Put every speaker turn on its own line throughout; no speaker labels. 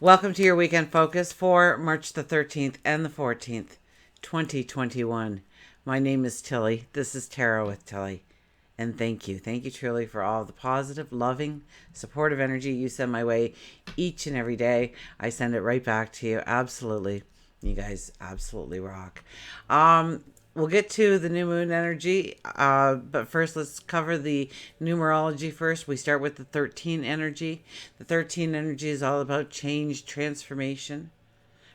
Welcome to your weekend focus for March the 13th and the 14th, 2021. My name is Tilly. This is Tarot with Tilly. And thank you. Thank you truly for all the positive, loving, supportive energy you send my way each and every day. I send it right back to you. Absolutely. You guys absolutely rock. We'll get to the new moon energy, but first let's cover the numerology first. We start with the 13 energy. The 13 energy is all about change, transformation,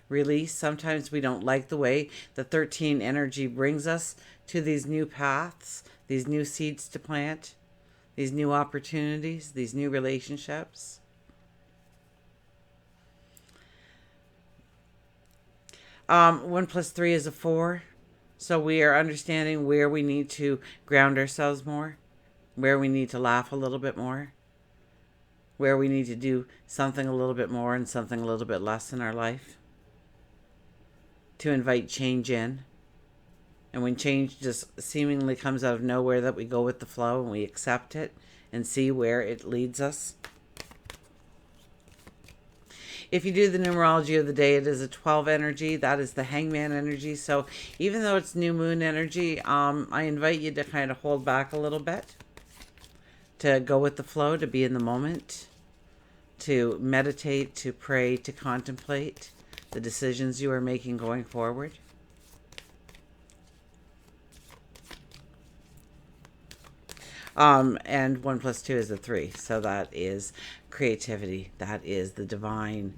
release. Sometimes we don't like the way the 13 energy brings us to these new paths, these new seeds to plant, these new opportunities, these new relationships. One plus three is a four. So we are understanding where we need to ground ourselves more, where we need to laugh a little bit more, where we need to do something a little bit more and something a little bit less in our life, to invite change in. And when change just seemingly comes out of nowhere, that we go with the flow and we accept it and see where it leads us. If you do the numerology of the day, it is a 12 energy. That is the hangman energy. So even though it's new moon energy, I invite you to kind of hold back a little bit, to go with the flow, to be in the moment, to meditate, to pray, to contemplate the decisions you are making going forward. And 1 plus 2 is a 3. So that is creativity. That is the divine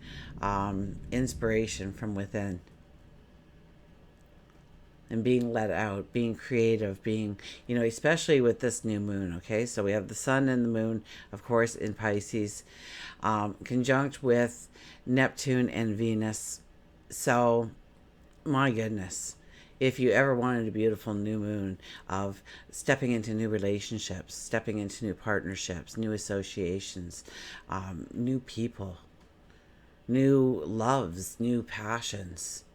inspiration from within. And being let out, being creative, being, especially with this new moon, okay? So we have the sun and the moon, of course, in Pisces, conjunct with Neptune and Venus. So, my goodness. If you ever wanted a beautiful new moon of stepping into new relationships, stepping into new partnerships, new associations, new people, new loves, new passions,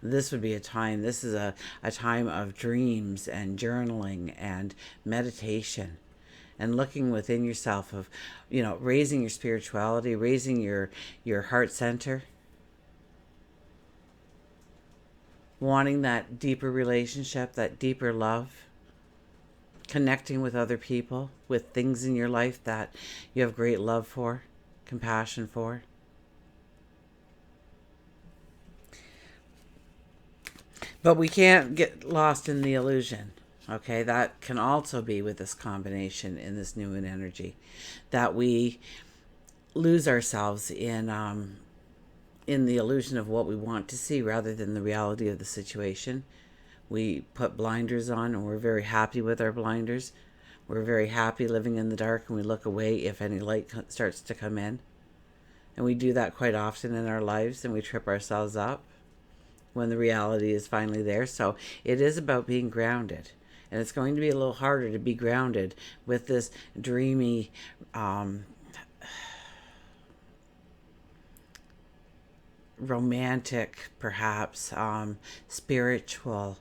this would be a time. This is a time of dreams and journaling and meditation and looking within yourself, of, raising your spirituality, raising your heart center, wanting that deeper relationship, that deeper love, connecting with other people, with things in your life that you have great love for, compassion for. But we can't get lost in the illusion, okay? That can also be with this combination in this new moon energy, that we lose ourselves in the illusion of what we want to see rather than the reality of the situation. We put blinders on and we're very happy with our blinders. We're very happy living in the dark, and we look away if any light starts to come in. And we do that quite often in our lives, and we trip ourselves up when the reality is finally there. So it is about being grounded. And it's going to be a little harder to be grounded with this dreamy, romantic, perhaps, spiritual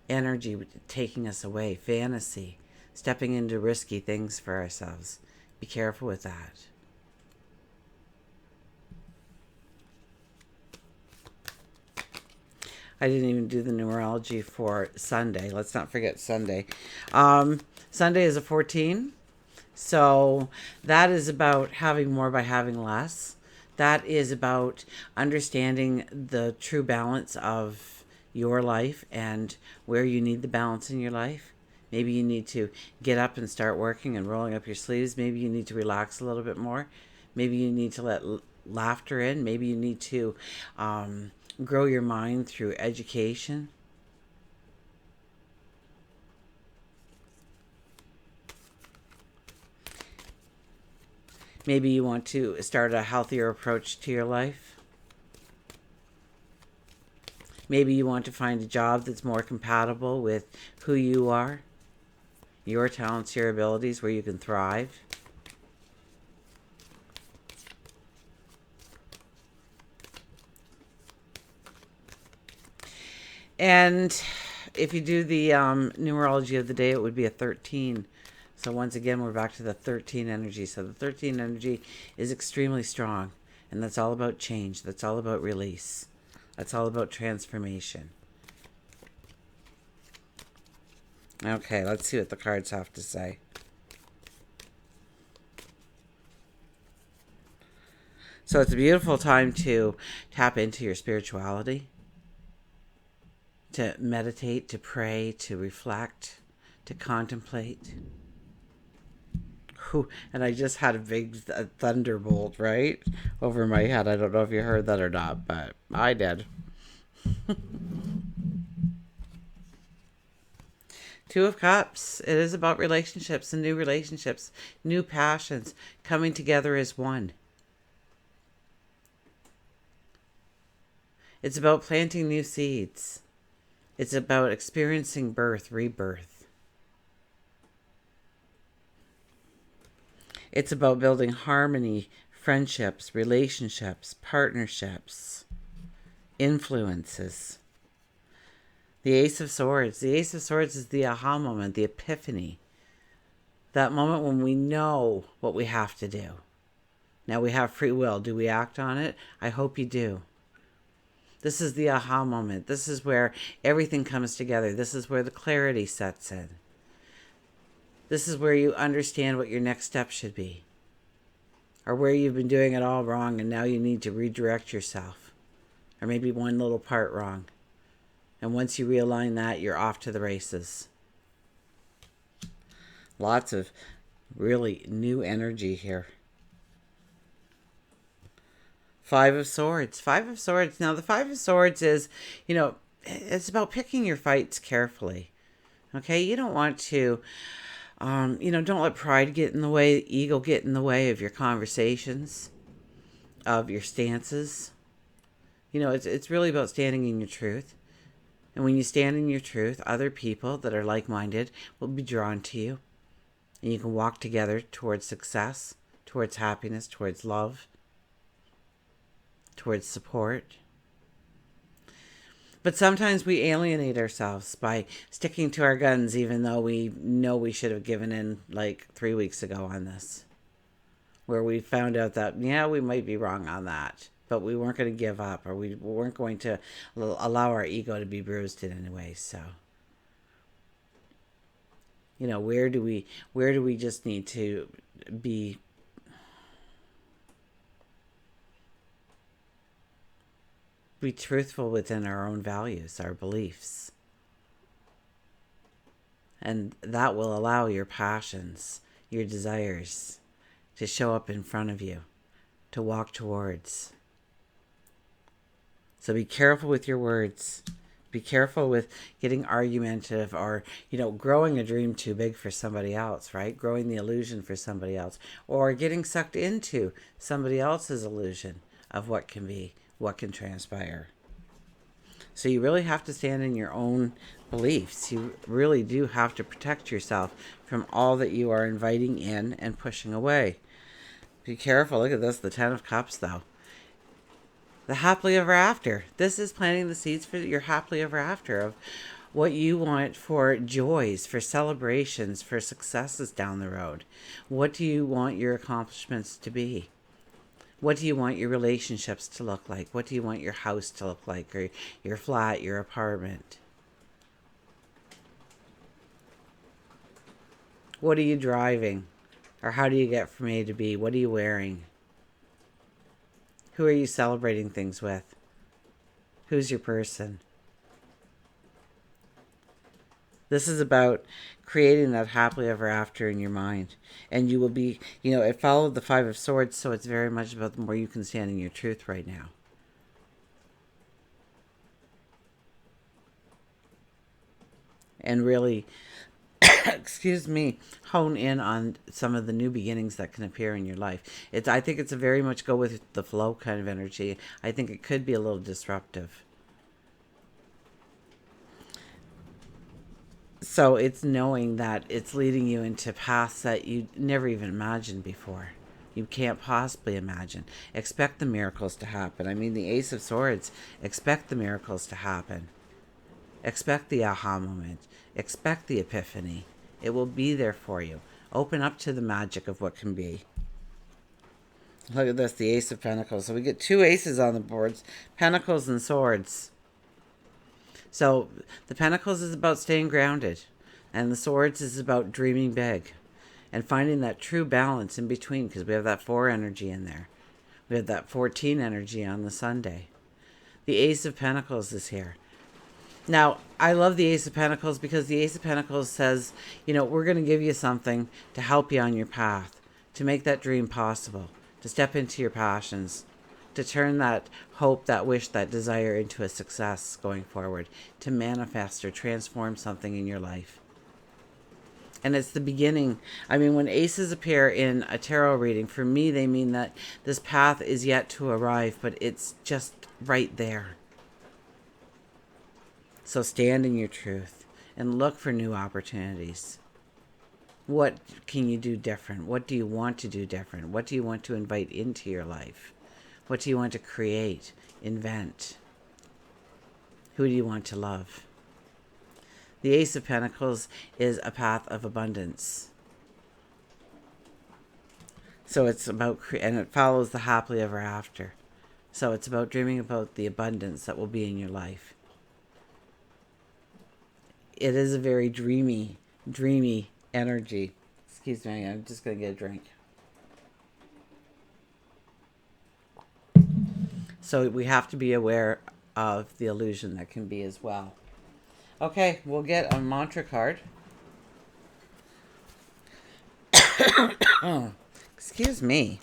energy taking us away, fantasy, stepping into risky things for ourselves. Be careful with that. I didn't even do the numerology for Sunday. Let's not forget Sunday. Sunday is a 14. So that is about having more by having less. That is about understanding the true balance of your life and where you need the balance in your life. Maybe you need to get up and start working and rolling up your sleeves. Maybe you need to relax a little bit more. Maybe you need to let laughter in. Maybe you need to grow your mind through education. Maybe you want to start a healthier approach to your life. Maybe you want to find a job that's more compatible with who you are, your talents, your abilities, where you can thrive. And if you do the numerology of the day, it would be a 13. So once again, we're back to the 13 energy. So the 13 energy is extremely strong. And that's all about change. That's all about release. That's all about transformation. Okay, let's see what the cards have to say. So it's a beautiful time to tap into your spirituality, to meditate, to pray, to reflect, to contemplate. Whew, and I just had a big thunderbolt, right, over my head. I don't know if you heard that or not, but I did. Two of Cups. It is about relationships and new passions coming together as one. It's about planting new seeds. It's about experiencing birth, rebirth. It's about building harmony, friendships, relationships, partnerships, influences. The Ace of Swords. The Ace of Swords is the aha moment, the epiphany. That moment when we know what we have to do. Now we have free will. Do we act on it? I hope you do. This is the aha moment. This is where everything comes together. This is where the clarity sets in. This is where you understand what your next step should be. Or where you've been doing it all wrong and now you need to redirect yourself. Or maybe one little part wrong. And once you realign that, you're off to the races. Lots of really new energy here. Five of Swords. Five of Swords. Now, the Five of Swords is, it's about picking your fights carefully. Okay? You don't want to, don't let pride get in the way, ego get in the way of your conversations, of your stances. It's really about standing in your truth. And when you stand in your truth, other people that are like-minded will be drawn to you. And you can walk together towards success, towards happiness, towards love, towards support. But sometimes we alienate ourselves by sticking to our guns, even though we know we should have given in like 3 weeks ago on this. Where we found out that, we might be wrong on that. But we weren't going to give up, or we weren't going to allow our ego to be bruised in any way. So, where do we just need to be truthful within our own values, our beliefs? And that will allow your passions, your desires to show up in front of you, to walk towards. So be careful with your words. Be careful with getting argumentative or, growing a dream too big for somebody else, right? Growing the illusion for somebody else. Or getting sucked into somebody else's illusion of what can be, what can transpire. So you really have to stand in your own beliefs. You really do have to protect yourself from all that you are inviting in and pushing away. Be careful. Look at this, the Ten of Cups, though. The happily ever after. This is planting the seeds for your happily ever after of what you want for joys, for celebrations, for successes down the road. What do you want your accomplishments to be? What do you want your relationships to look like? What do you want your house to look like, or your flat, your apartment? What are you driving? Or how do you get from A to B? What are you wearing? Who are you celebrating things with? Who's your person? This is about creating that happily ever after in your mind. And you will be, it followed the Five of Swords, so it's very much about the more you can stand in your truth right now. And really, hone in on some of the new beginnings that can appear in your life. I think it's a very much go with the flow kind of energy. I think it could be a little disruptive. So it's knowing that it's leading you into paths that you never even imagined before. You can't possibly imagine. Expect the miracles to happen. I mean, the Ace of Swords, expect the miracles to happen. Expect the aha moment. Expect the epiphany. It will be there for you. Open up to the magic of what can be. Look at this, the Ace of Pentacles. So we get two aces on the boards, Pentacles and Swords. So the Pentacles is about staying grounded, and the Swords is about dreaming big and finding that true balance in between, because we have that 4 energy in there. We have that 14 energy on the Sunday. The Ace of Pentacles is here. Now, I love the Ace of Pentacles because the Ace of Pentacles says, you know, we're going to give you something to help you on your path, to make that dream possible, to step into your passions, to turn that hope, that wish, that desire into a success going forward, to manifest or transform something in your life. And it's the beginning. I mean, when aces appear in a tarot reading, for me, they mean that this path is yet to arrive, but it's just right there. So stand in your truth and look for new opportunities. What can you do different? What do you want to do different? What do you want to invite into your life? What do you want to create, invent? Who do you want to love? The Ace of Pentacles is a path of abundance. So it's about, and it follows the happily ever after. So it's about dreaming about the abundance that will be in your life. It is a very dreamy energy. Excuse me, I'm just going to get a drink. So we have to be aware of the illusion that can be as well. Okay, we'll get a mantra card. Excuse me.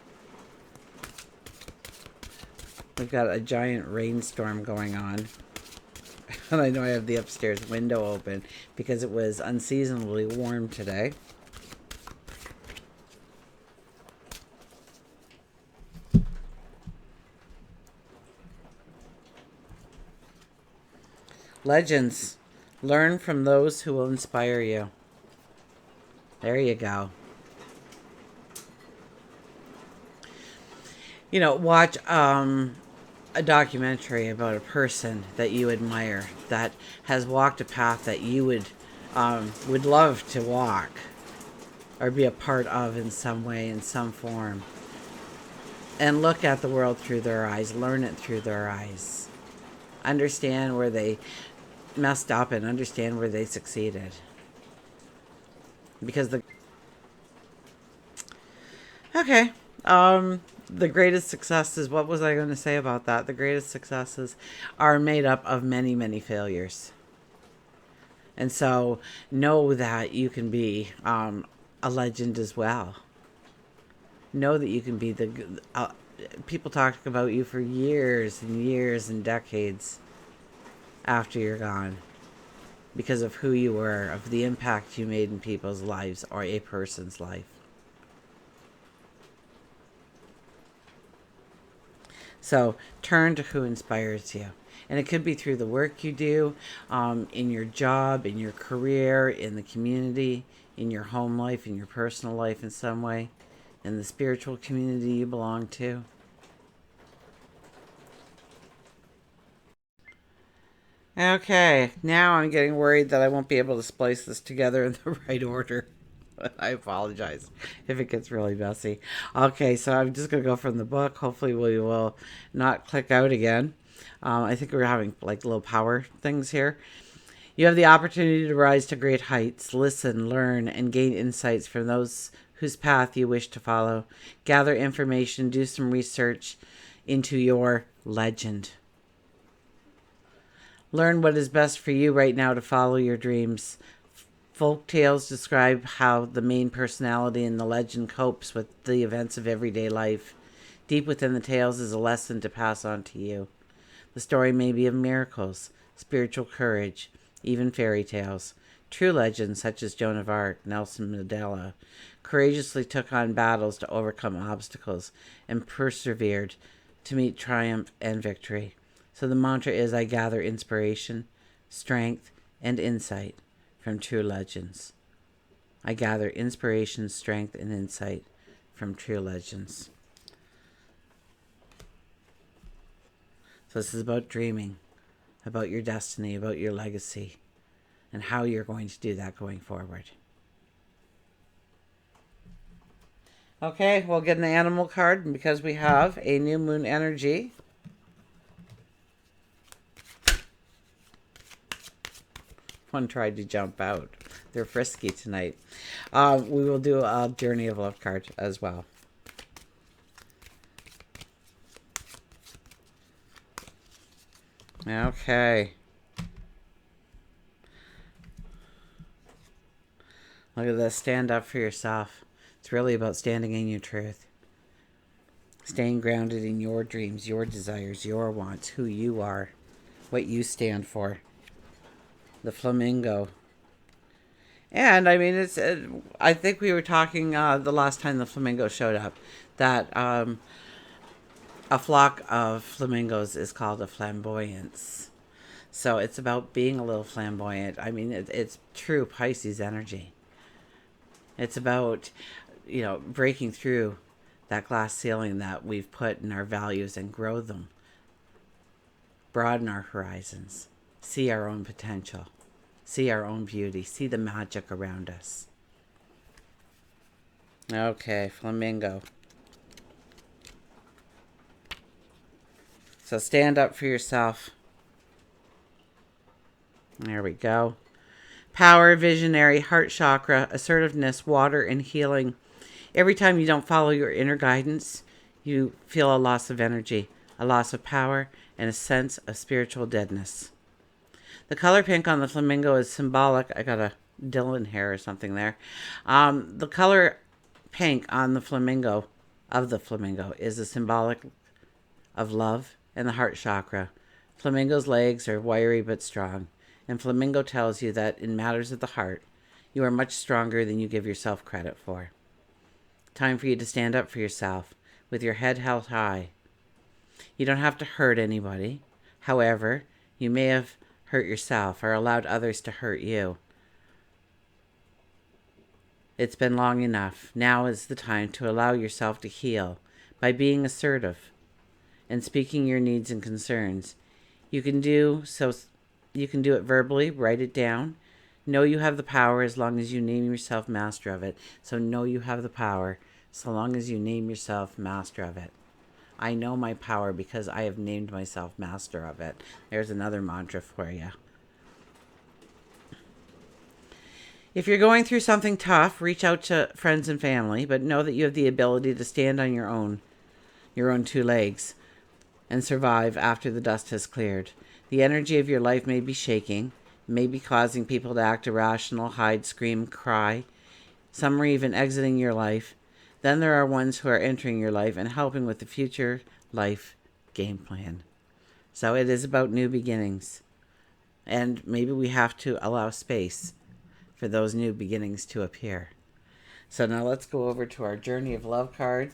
We've got a giant rainstorm going on. And I know I have the upstairs window open because it was unseasonably warm today. Legends. Learn from those who will inspire you. There you go. You know, watch a documentary about a person that you admire that has walked a path that you would love to walk or be a part of in some way, in some form. And look at the world through their eyes. Learn it through their eyes. Understand where they messed up and understand where they succeeded. Because the greatest successes, what was I going to say about that? The greatest successes are made up of many, many failures. And so know that you can be a legend as well. Know that you can be people talk about you for years and years and decades after you're gone because of who you were, of the impact you made in people's lives or a person's life. So turn to who inspires you. And it could be through the work you do, in your job, in your career, in the community, in your home life, in your personal life in some way, in the spiritual community you belong to. Okay, now I'm getting worried that I won't be able to splice this together in the right order. I apologize if it gets really messy. Okay, so I'm just going to go from the book. Hopefully we will not click out again. I think we're having like little power things here. You have the opportunity to rise to great heights, listen, learn, and gain insights from those whose path you wish to follow. Gather information, do some research into your legend. Learn what is best for you right now to follow your dreams. Folk tales describe how the main personality in the legend copes with the events of everyday life. Deep within the tales is a lesson to pass on to you. The story may be of miracles, spiritual courage, even fairy tales. True legends such as Joan of Arc, Nelson Mandela, courageously took on battles to overcome obstacles and persevered to meet triumph and victory. So the mantra is, I gather inspiration, strength, and insight from true legends. I gather inspiration, strength, and insight from true legends. So this is about dreaming, about your destiny, about your legacy, and how you're going to do that going forward. Okay, we'll get an animal card because we have a new moon energy. One tried to jump out. They're frisky tonight. We will do a Journey of Love card as well. Okay. Look at this. Stand up for yourself. It's really about standing in your truth. Staying grounded in your dreams, your desires, your wants, who you are, what you stand for. The flamingo. And I mean, it's. I think we were talking the last time the flamingo showed up that a flock of flamingos is called a flamboyance. So it's about being a little flamboyant. I mean, it's true Pisces energy. It's about, breaking through that glass ceiling that we've put in our values and grow them. Broaden our horizons. See our own potential. See our own beauty. See the magic around us. Okay, flamingo. So stand up for yourself. There we go. Power, visionary, heart chakra, assertiveness, water, and healing. Every time you don't follow your inner guidance, you feel a loss of energy, a loss of power, and a sense of spiritual deadness. The color pink on the flamingo is symbolic. I got a Dylan hair or something there. The color pink on the flamingo, is a symbolic of love and the heart chakra. Flamingo's legs are wiry but strong. And flamingo tells you that in matters of the heart, you are much stronger than you give yourself credit for. Time for you to stand up for yourself with your head held high. You don't have to hurt anybody. However, you may have hurt yourself or allowed others to hurt you. It's been long enough. Now is the time to allow yourself to heal by being assertive and speaking your needs and concerns. You can do it verbally, write it down. Know you have the power as long as you name yourself master of it. So know you have the power so long as you name yourself master of it. I know my power because I have named myself master of it. There's another mantra for you. If you're going through something tough, reach out to friends and family, but know that you have the ability to stand on your own two legs and survive after the dust has cleared. The energy of your life may be shaking, may be causing people to act irrational, hide, scream, cry. Some are even exiting your life. Then there are ones who are entering your life and helping with the future life game plan. So it is about new beginnings. And maybe we have to allow space for those new beginnings to appear. So now let's go over to our Journey of Love card.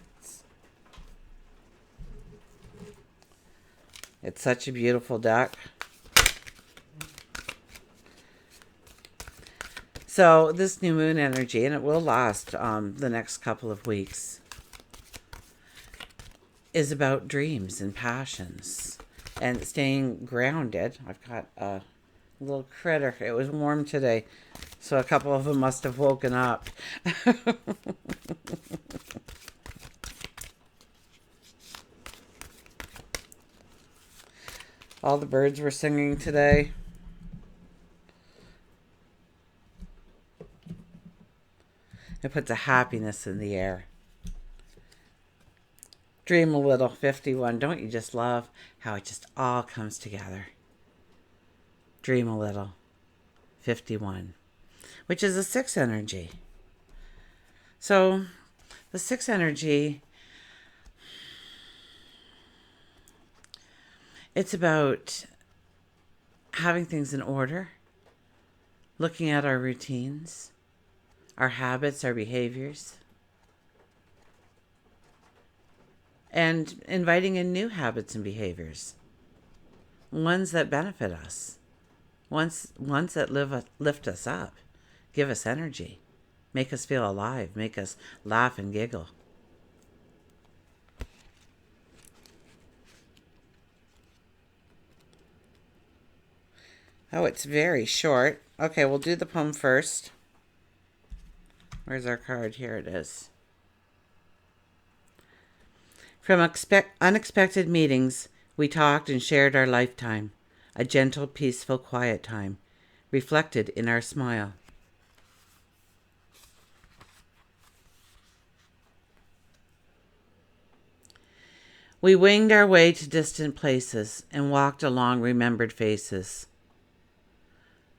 It's such a beautiful deck. So this new moon energy, and it will last the next couple of weeks, is about dreams and passions and staying grounded. I've got a little critter. It was warm today, so a couple of them must have woken up. All the birds were singing today. It puts a happiness in the air. Dream a little, 51. Don't you just love how it just all comes together? Dream a little, 51. Which is a 6 energy. So the 6 energy, it's about having things in order, looking at our routines, our habits, our behaviors, and inviting in new habits and behaviors, ones that benefit us, ones that lift us up, give us energy, make us feel alive, make us laugh and giggle. Oh, it's very short. Okay, we'll do the poem first. Where's our card? Here it is. From unexpected meetings, we talked and shared our lifetime, a gentle, peaceful, quiet time, reflected in our smile. We winged our way to distant places and walked along remembered faces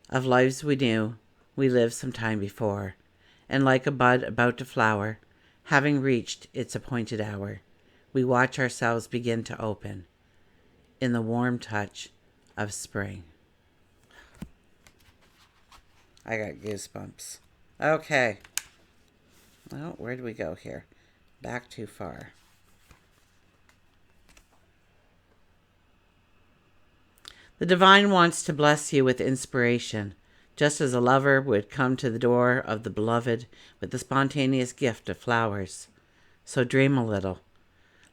of lives we knew we lived some time before, and like a bud about to flower, having reached its appointed hour, we watch ourselves begin to open in the warm touch of spring. I got goosebumps. Okay. Well, where do we go here? Back too far. The divine wants to bless you with inspiration, just as a lover would come to the door of the beloved with the spontaneous gift of flowers. So dream a little.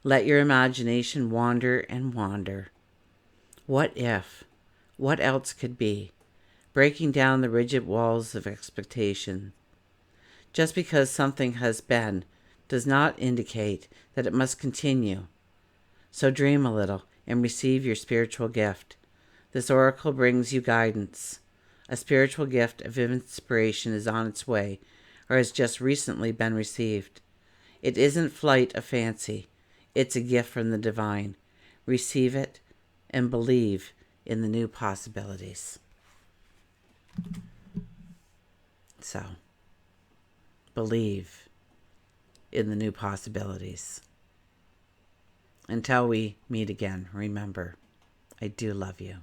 Let your imagination wander and wander. What if? What else could be? Breaking down the rigid walls of expectation. Just because something has been does not indicate that it must continue. So dream a little and receive your spiritual gift. This oracle brings you guidance. A spiritual gift of inspiration is on its way, or has just recently been received. It isn't flight of fancy. It's a gift from the divine. Receive it and believe in the new possibilities. So, believe in the new possibilities. Until we meet again, remember, I do love you.